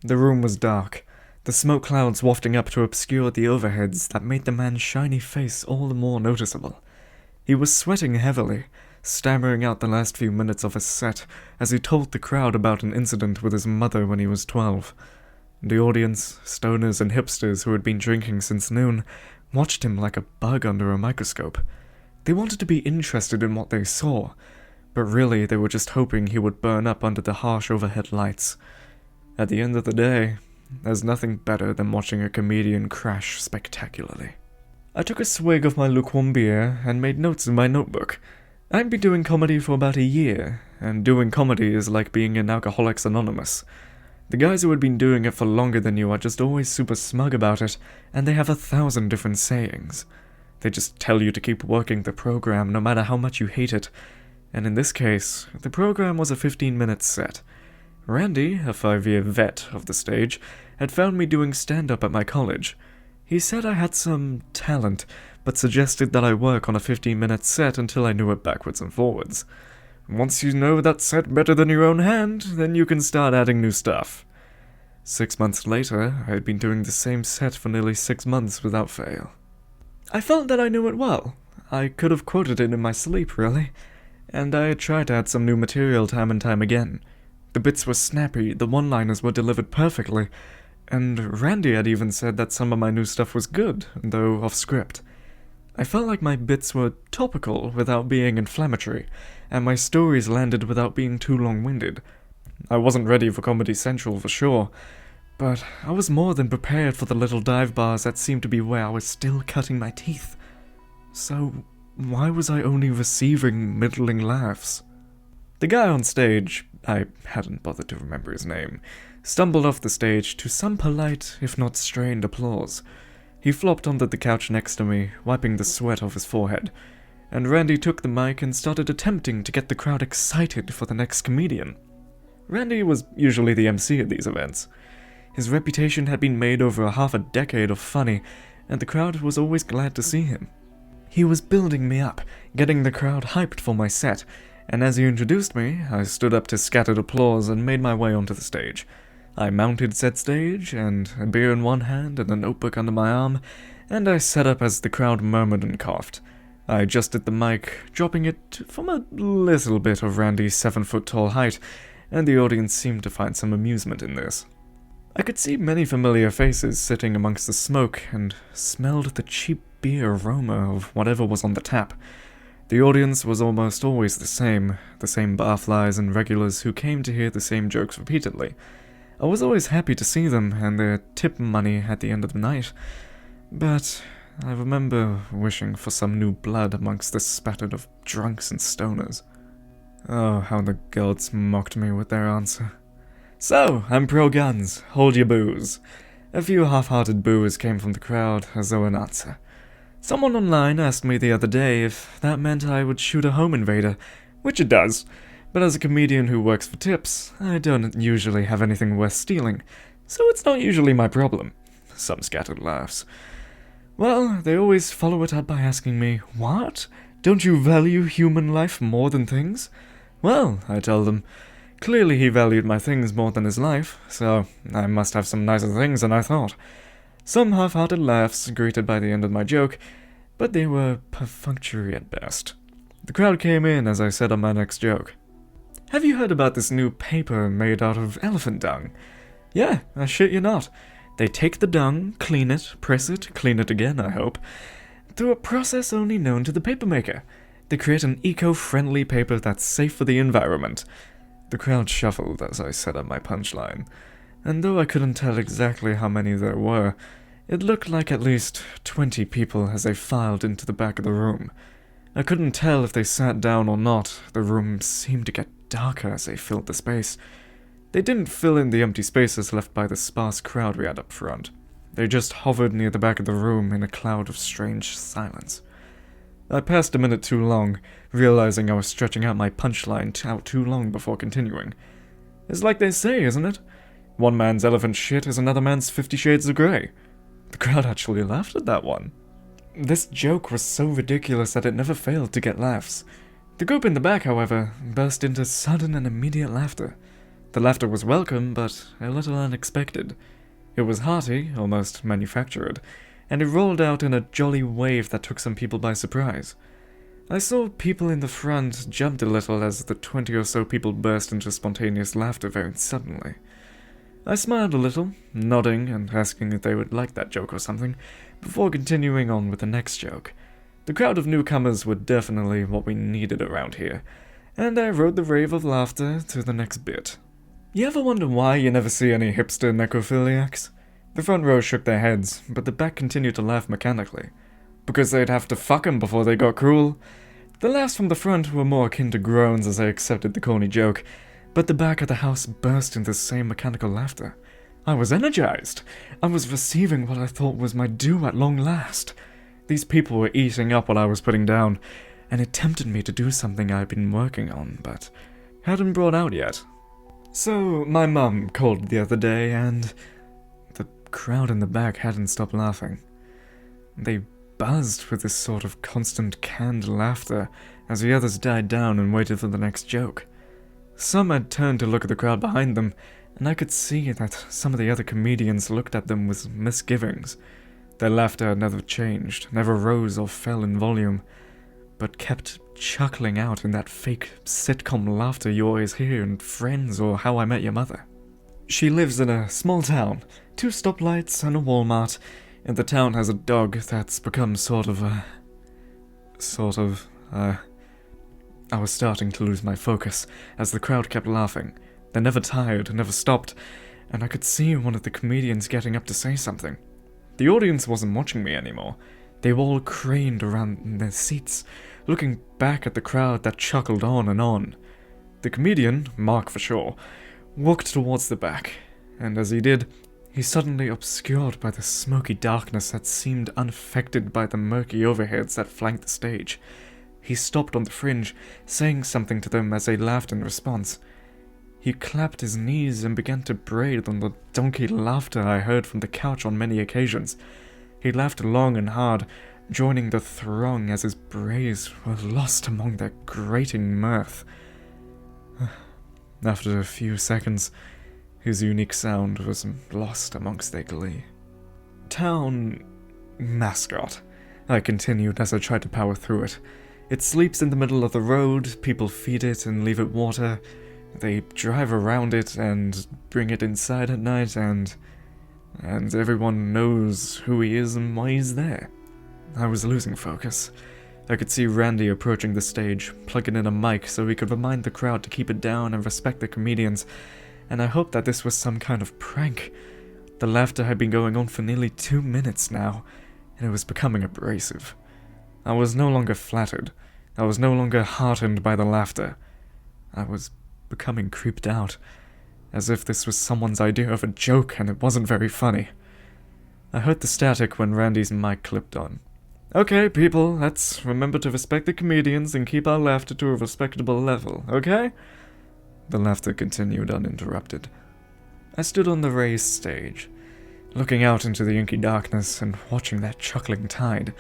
The room was dark, the smoke clouds wafting up to obscure the overheads that made the man's shiny face all the more noticeable. He was sweating heavily, stammering out the last few minutes of his set as he told the crowd about an incident with his mother when he was 12. The audience, stoners and hipsters who had been drinking since noon, watched him like a bug under a microscope. They wanted to be interested in what they saw, but really they were just hoping he would burn up under the harsh overhead lights. At the end of the day, there's nothing better than watching a comedian crash spectacularly. I took a swig of my lukewarm beer and made notes in my notebook. I'd been doing comedy for about a year, and doing comedy is like being in Alcoholics Anonymous. The guys who had been doing it for longer than you are just always super smug about it, and they have 1,000 different sayings. They just tell you to keep working the program no matter how much you hate it, and in this case, the program was a 15-minute set. Randy, a 5-year vet of the stage, had found me doing stand-up at my college. He said I had some talent, but suggested that I work on a 15-minute set until I knew it backwards and forwards. Once you know that set better than your own hand, then you can start adding new stuff. 6 months later, I had been doing the same set for nearly 6 months without fail. I felt that I knew it well. I could have quoted it in my sleep, really. And I had tried to add some new material time and time again. The bits were snappy, the one-liners were delivered perfectly, and Randy had even said that some of my new stuff was good, though off script. I felt like my bits were topical without being inflammatory, and my stories landed without being too long-winded. I wasn't ready for Comedy Central for sure, but I was more than prepared for the little dive bars that seemed to be where I was still cutting my teeth. So, why was I only receiving middling laughs? The guy on stage, I hadn't bothered to remember his name, stumbled off the stage to some polite, if not strained, applause. He flopped onto the couch next to me, wiping the sweat off his forehead, and Randy took the mic and started attempting to get the crowd excited for the next comedian. Randy was usually the MC at these events. His reputation had been made over half a decade of funny, and the crowd was always glad to see him. He was building me up, getting the crowd hyped for my set, and as he introduced me, I stood up to scattered applause and made my way onto the stage. I mounted said stage, and a beer in one hand and a notebook under my arm, and I sat up as the crowd murmured and coughed. I adjusted the mic, dropping it from a little bit of Randy's 7-foot-tall height, and the audience seemed to find some amusement in this. I could see many familiar faces sitting amongst the smoke, and smelled the cheap beer aroma of whatever was on the tap. The audience was almost always the same barflies and regulars who came to hear the same jokes repeatedly. I was always happy to see them and their tip money at the end of the night, but I remember wishing for some new blood amongst the spatter of drunks and stoners. Oh, how the gods mocked me with their answer. So, I'm pro-guns, hold your booze. A few half-hearted boos came from the crowd as though an answer. Someone online asked me the other day if that meant I would shoot a home invader, which it does. But as a comedian who works for tips, I don't usually have anything worth stealing, so it's not usually my problem. Some scattered laughs. Well, they always follow it up by asking me, "What? Don't you value human life more than things?" Well, I tell them, clearly he valued my things more than his life, so I must have some nicer things than I thought. Some half-hearted laughs greeted by the end of my joke, but they were perfunctory at best. The crowd came in as I said on my next joke. Have you heard about this new paper made out of elephant dung? Yeah, I shit you not. They take the dung, clean it, press it, clean it again, I hope, through a process only known to the papermaker. They create an eco-friendly paper that's safe for the environment. The crowd shuffled as I set up my punchline, and though I couldn't tell exactly how many there were, it looked like at least 20 people as they filed into the back of the room. I couldn't tell if they sat down or not. The room seemed to get darker as they filled the space. They didn't fill in the empty spaces left by the sparse crowd we had up front. They just hovered near the back of the room in a cloud of strange silence. I passed a minute too long, realizing I was stretching out my punchline out too long before continuing. It's like they say, isn't it? One man's elephant shit is another man's 50 Shades of Grey. The crowd actually laughed at that one. This joke was so ridiculous that it never failed to get laughs. The group in the back, however, burst into sudden and immediate laughter. The laughter was welcome, but a little unexpected. It was hearty, almost manufactured, and it rolled out in a jolly wave that took some people by surprise. I saw people in the front jumped a little as the 20 or so people burst into spontaneous laughter very suddenly. I smiled a little, nodding and asking if they would like that joke or something, before continuing on with the next joke. The crowd of newcomers were definitely what we needed around here, and I rode the wave of laughter to the next bit. You ever wonder why you never see any hipster necrophiliacs? The front row shook their heads, but the back continued to laugh mechanically. Because they'd have to fuck 'em before they got cruel. The laughs from the front were more akin to groans as I accepted the corny joke, but the back of the house burst into the same mechanical laughter. I was energized. I was receiving what I thought was my due at long last. These people were eating up what I was putting down, and it tempted me to do something I'd been working on, but hadn't brought out yet. So, my mum called the other day, and the crowd in the back hadn't stopped laughing. They buzzed with this sort of constant canned laughter as the others died down and waited for the next joke. Some had turned to look at the crowd behind them, and I could see that some of the other comedians looked at them with misgivings. Their laughter never changed, never rose or fell in volume, but kept chuckling out in that fake sitcom laughter you always hear in Friends or How I Met Your Mother. She lives in a small town, 2 stoplights and a Walmart, and the town has a dog that's become I was starting to lose my focus as the crowd kept laughing. They never tired, never stopped, and I could see one of the comedians getting up to say something. The audience wasn't watching me anymore. They were all craned around in their seats, looking back at the crowd that chuckled on and on. The comedian, Mark for sure, walked towards the back, and as he did, he suddenly obscured by the smoky darkness that seemed unaffected by the murky overheads that flanked the stage. He stopped on the fringe, saying something to them as they laughed in response. He clapped his knees and began to braid on the donkey laughter I heard from the couch on many occasions. He laughed long and hard, joining the throng as his braids were lost among their grating mirth. After a few seconds, his unique sound was lost amongst their glee. Town mascot, I continued as I tried to power through it. It sleeps in the middle of the road, people feed it and leave it water, they drive around it and bring it inside at night, and everyone knows who he is and why he's there. I was losing focus. I could see Randy approaching the stage, plugging in a mic so he could remind the crowd to keep it down and respect the comedians, and I hoped that this was some kind of prank. The laughter had been going on for nearly 2 minutes now, and it was becoming abrasive. I was no longer flattered. I was no longer heartened by the laughter. I was becoming creeped out, as if this was someone's idea of a joke and it wasn't very funny. I heard the static when Randy's mic clipped on. Okay, people, let's remember to respect the comedians and keep our laughter to a respectable level, okay? The laughter continued uninterrupted. I stood on the raised stage, looking out into the inky darkness and watching that chuckling tide.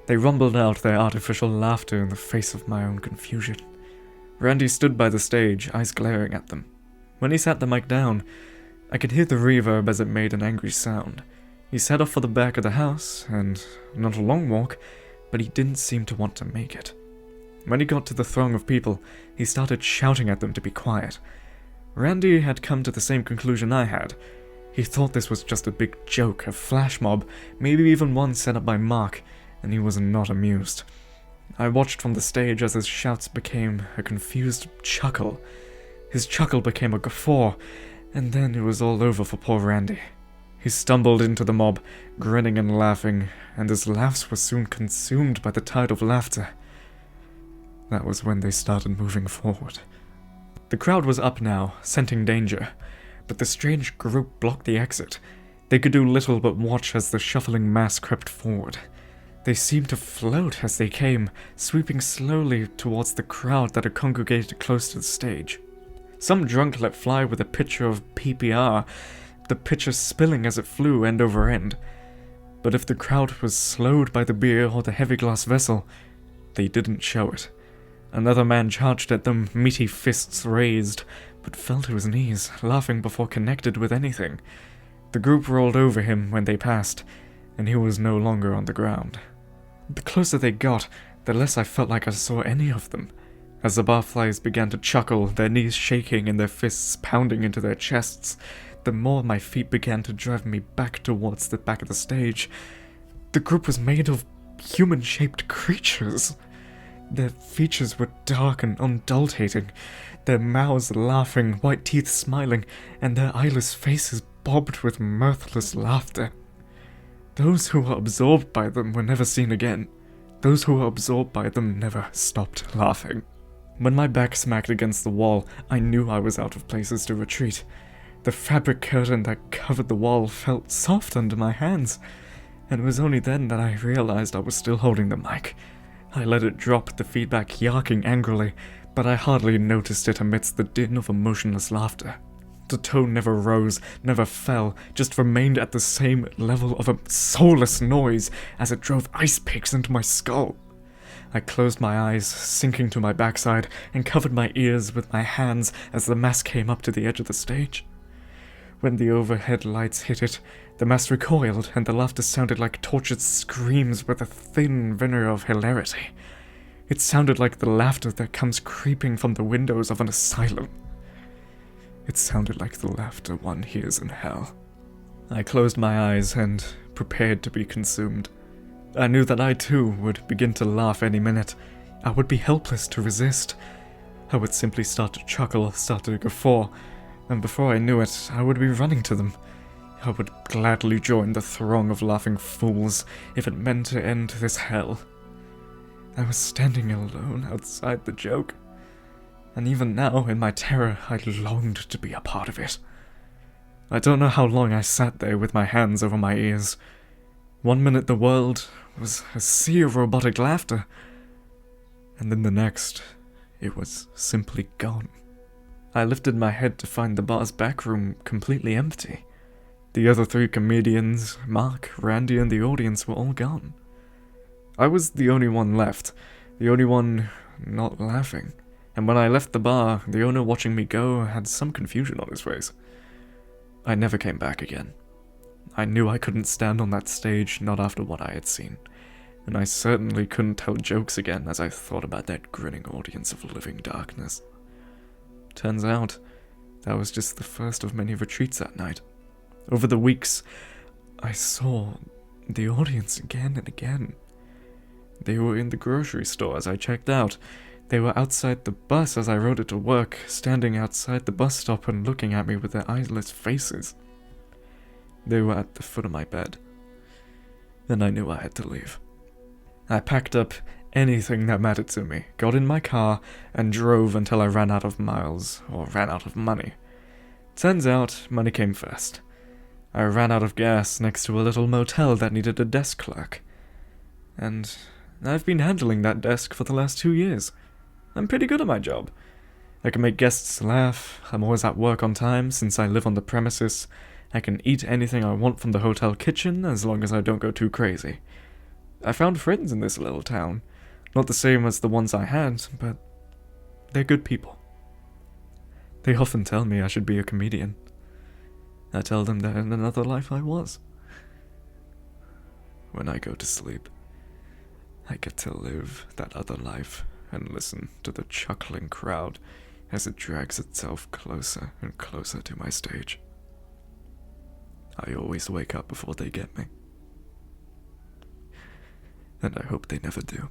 They rumbled out their artificial laughter in the face of my own confusion. Randy stood by the stage, eyes glaring at them. When he sat the mic down, I could hear the reverb as it made an angry sound. He set off for the back of the house, and not a long walk, but he didn't seem to want to make it. When he got to the throng of people, he started shouting at them to be quiet. Randy had come to the same conclusion I had. He thought this was just a big joke, a flash mob, maybe even one set up by Mark, and he was not amused. I watched from the stage as his shouts became a confused chuckle. His chuckle became a guffaw, and then it was all over for poor Randy. He stumbled into the mob, grinning and laughing, and his laughs were soon consumed by the tide of laughter. That was when they started moving forward. The crowd was up now, scenting danger, but the strange group blocked the exit. They could do little but watch as the shuffling mass crept forward. They seemed to float as they came, sweeping slowly towards the crowd that had congregated close to the stage. Some drunk let fly with a pitcher of PPR, the pitcher spilling as it flew end over end. But if the crowd was slowed by the beer or the heavy glass vessel, they didn't show it. Another man charged at them, meaty fists raised, but fell to his knees, laughing before connected with anything. The group rolled over him when they passed, and he was no longer on the ground. The closer they got, the less I felt like I saw any of them. As the barflies began to chuckle, their knees shaking and their fists pounding into their chests, the more my feet began to drive me back towards the back of the stage. The group was made of human-shaped creatures. Their features were dark and undultating, their mouths laughing, white teeth smiling, and their eyeless faces bobbed with mirthless laughter. Those who were absorbed by them were never seen again. Those who were absorbed by them never stopped laughing. When my back smacked against the wall, I knew I was out of places to retreat. The fabric curtain that covered the wall felt soft under my hands, and it was only then that I realized I was still holding the mic. I let it drop, the feedback yarking angrily, but I hardly noticed it amidst the din of emotionless laughter. The tone never rose, never fell, just remained at the same level of a soulless noise as it drove ice picks into my skull. I closed my eyes, sinking to my backside, and covered my ears with my hands as the mask came up to the edge of the stage. When the overhead lights hit it, the mask recoiled, and the laughter sounded like tortured screams with a thin veneer of hilarity. It sounded like the laughter that comes creeping from the windows of an asylum. It sounded like the laughter one hears in hell. I closed my eyes and prepared to be consumed. I knew that I too would begin to laugh any minute. I would be helpless to resist. I would simply start to chuckle, start to guffaw, and before I knew it, I would be running to them. I would gladly join the throng of laughing fools if it meant to end this hell. I was standing alone outside the joke, and even now, in my terror, I longed to be a part of it. I don't know how long I sat there with my hands over my ears. One minute the world was a sea of robotic laughter, and then the next, it was simply gone. I lifted my head to find the bar's back room completely empty. The other three comedians, Mark, Randy, and the audience were all gone. I was the only one left, the only one not laughing, and when I left the bar, the owner watching me go had some confusion on his face. I never came back again. I knew I couldn't stand on that stage, not after what I had seen, and I certainly couldn't tell jokes again as I thought about that grinning audience of living darkness. Turns out, that was just the first of many retreats that night. Over the weeks, I saw the audience again and again. They were in the grocery store as I checked out. They were outside the bus as I rode it to work, standing outside the bus stop and looking at me with their eyeless faces. They were at the foot of my bed. Then I knew I had to leave. I packed up anything that mattered to me, got in my car, and drove until I ran out of miles, or ran out of money. Turns out, money came first. I ran out of gas next to a little motel that needed a desk clerk. And I've been handling that desk for the last 2 years. I'm pretty good at my job. I can make guests laugh, I'm always at work on time since I live on the premises, I can eat anything I want from the hotel kitchen as long as I don't go too crazy. I found friends in this little town. Not the same as the ones I had, but they're good people. They often tell me I should be a comedian. I tell them that in another life I was. When I go to sleep, I get to live that other life and listen to the chuckling crowd as it drags itself closer and closer to my stage. I always wake up before they get me. And I hope they never do.